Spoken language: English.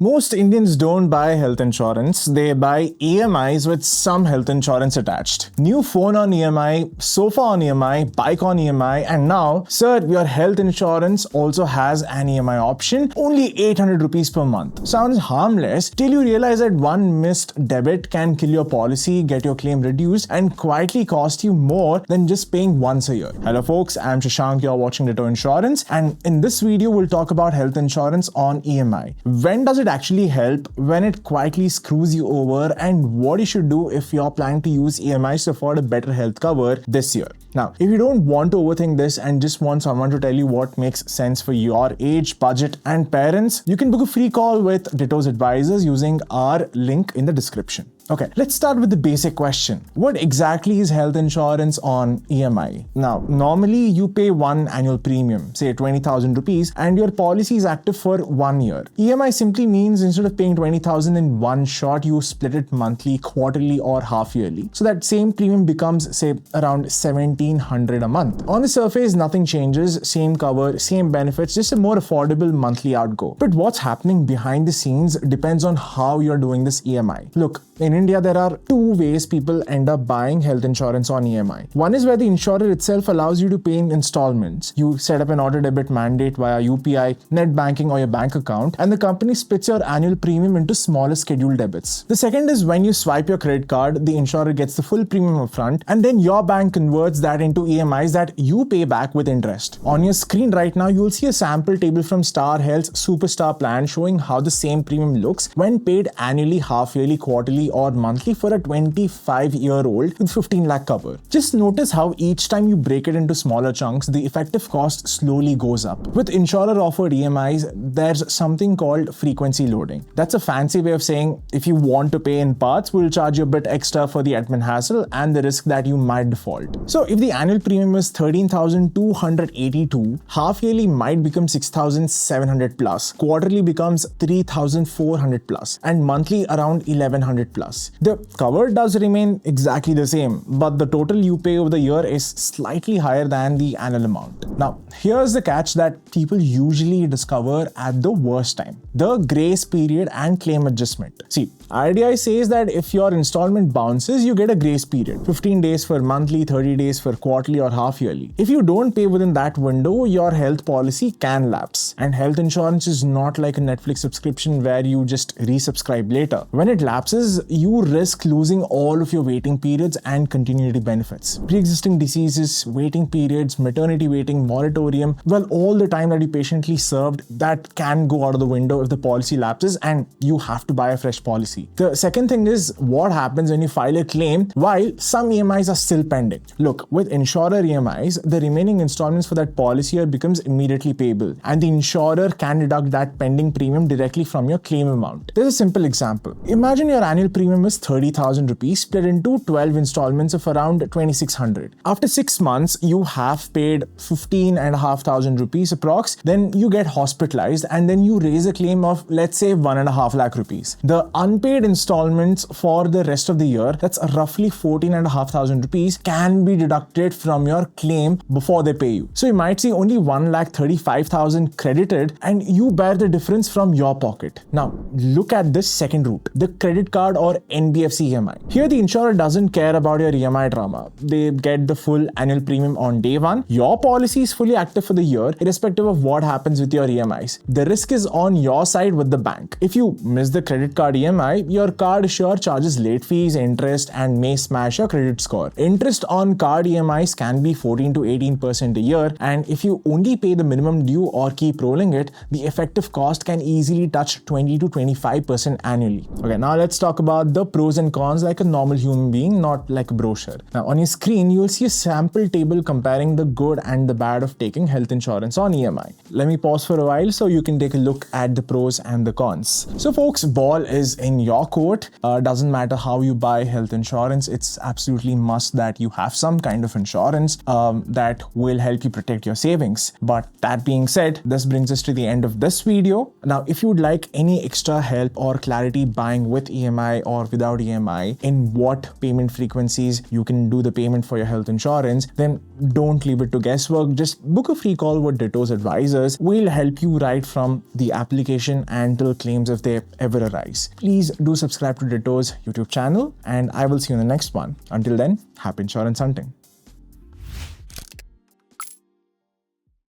Most Indians don't buy health insurance, they buy EMIs with some health insurance attached. New phone on EMI, sofa on EMI, bike on EMI, and now, sir, your health insurance also has an EMI option, only 800 rupees per month. Sounds harmless till you realize that one missed debit can kill your policy, get your claim reduced, and quietly cost you more than just paying once a year. Hello folks, I'm Shashank, you're watching Ditto Insurance, and in this video, we'll talk about health insurance on EMI. When does it actually help, when it quietly screws you over, and what you should do if you're planning to use EMIs to afford a better health cover this year. Now, if you don't want to overthink this and just want someone to tell you what makes sense for your age, budget, and parents, you can book a free call with Ditto's advisors using our link in the description. Okay, let's start with the basic question. What exactly is health insurance on EMI? Now, normally you pay one annual premium, say 20,000 rupees, and your policy is active for 1 year. EMI simply means instead of paying 20,000 in one shot, you split it monthly, quarterly, or half yearly. So that same premium becomes, say, around 1,700 a month. On the surface, nothing changes, same cover, same benefits, just a more affordable monthly outgo. But what's happening behind the scenes depends on how you're doing this EMI. Look, in India, there are two ways people end up buying health insurance on EMI. One is where the insurer itself allows you to pay in installments. You set up an auto-debit mandate via UPI, net banking, or your bank account, and the company splits your annual premium into smaller scheduled debits. The second is when you swipe your credit card, the insurer gets the full premium upfront, and then your bank converts that into EMIs that you pay back with interest. On your screen right now, you will see a sample table from Star Health's Superstar plan showing how the same premium looks when paid annually, half-yearly, quarterly, or monthly for a 25-year-old with 15 lakh cover. Just notice how each time you break it into smaller chunks, the effective cost slowly goes up. With insurer-offered EMIs, there's something called frequency loading. That's a fancy way of saying if you want to pay in parts, we'll charge you a bit extra for the admin hassle and the risk that you might default. So if the annual premium is 13,282, half-yearly might become 6,700 plus, quarterly becomes 3,400 plus, and monthly around 1,100 plus. The cover does remain exactly the same, but the total you pay over the year is slightly higher than the annual amount. Now, here's the catch that people usually discover at the worst time: the grace period and claim adjustment. See, RDI says that if your installment bounces, you get a grace period, 15 days for monthly, 30 days for quarterly or half yearly. If you don't pay within that window, your health policy can lapse. And health insurance is not like a Netflix subscription where you just resubscribe later. When it lapses, you risk losing all of your waiting periods and continuity benefits. Pre-existing diseases, waiting periods, maternity waiting, moratorium, well, all the time that you patiently served, that can go out of the window if the policy lapses and you have to buy a fresh policy. The second thing is what happens when you file a claim while some EMIs are still pending. Look, with insurer EMIs, the remaining installments for that policy year becomes immediately payable, and the insurer can deduct that pending premium directly from your claim amount. There's a simple example. Imagine your annual premium is 30,000 rupees split into 12 installments of around 2,600. After 6 months, you have paid 15,500 rupees approx. Then you get hospitalized and then you raise a claim of, let's say, 1.5 lakh rupees. The unpaid installments for the rest of the year, that's roughly 14,500 rupees, can be deducted from your claim before they pay you. So you might see only 1,35,000 credited and you bear the difference from your pocket. Now, look at this second route, the credit card or NBFC EMI. Here, the insurer doesn't care about your EMI drama. They get the full annual premium on day one. Your policy is fully active for the year, irrespective of what happens with your EMIs. The risk is on your side with the bank. If you miss the credit card EMI, your card sure charges late fees, interest, and may smash your credit score. Interest on card EMIs can be 14 to 18% a year, and if you only pay the minimum due or keep rolling it, the effective cost can easily touch 20 to 25% annually. Okay, now let's talk about the pros and cons like a normal human being, not like a brochure. Now, on your screen, you will see a sample table comparing the good and the bad of taking health insurance on EMI. Let me pause for a while so you can take a look at the pros and the cons. So folks, ball is in your court. Doesn't matter how you buy health insurance, it's absolutely must that you have some kind of insurance that will help you protect your savings. But that being said, this brings us to the end of this video. Now, if you would like any extra help or clarity buying with EMI or without EMI, in what payment frequencies you can do the payment for your health insurance, then don't leave it to guesswork. Just book a free call with Ditto's advisors. We'll help you right from the application and till claims if they ever arise. Please do subscribe to Ditto's YouTube channel, and I will see you in the next one. Until then, happy insurance hunting.